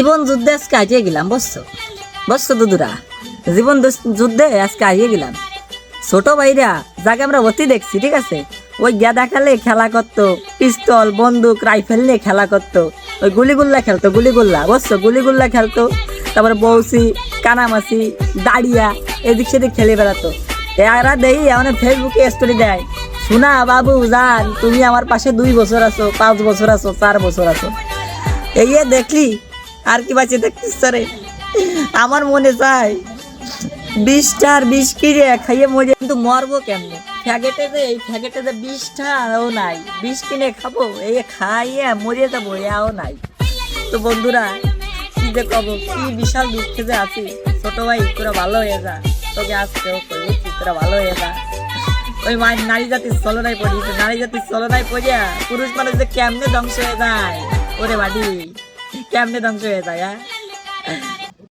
জীবন যুদ্ধে আজকে হারিয়ে গেলাম, বুঝছো দুদুরা, জীবন যুদ্ধে আজকে হারিয়ে গেলাম। ছোট ভাইরা যাকে আমরা অতি দেখছি, ঠিক আছে, ওই গেদা খেলে খেলা করতো, পিস্তল বন্দুক রাইফেল নিয়ে খেলা করতো, ওই গুলিগুল্লা খেলতো, গুলিগুল্লা, বুঝছো, গুলিগুল্লা খেলতো। তারপরে বৌসি, কানামাসি, দাঁড়িয়া এদিক সেদিক খেলে বেড়াতো। এরা দেখি আমাদের ফেসবুকে স্টোরি দেয়, শোনা বাবু জান, তুমি আমার পাশে 2 বছর আছো, 5 বছর আছো, 4 বছর আছো। এই দেখলি আর কি বাঁচিয়ে দেখতিস রে। আমার মনে চায় 20 কিনে খাইয়ে মরে, কিন্তু মরবো কেমনে? এই ফ্যাকেটে যে 20টাও নাই, 20 কিনে খাবো, এই খাইয়ে মরে যাবো, এও নাই। তো বন্ধুরা, কি যে কব, কি বিশাল দুঃখে যে আছি। ছোট ভাই তোরা ভালো হয়ে যা, তোকে আজকে তোরা ভালো হয়ে যা। ওই নারী জাতির চলনায় পড়িয়েছে, নারী জাতির চলনায় পড়িয়া পুরুষ মানুষ যে কেমনে ধ্বংস হয়ে যায়, ওরে বাড়ি কেমনে ধ্বংস হয়ে যায়।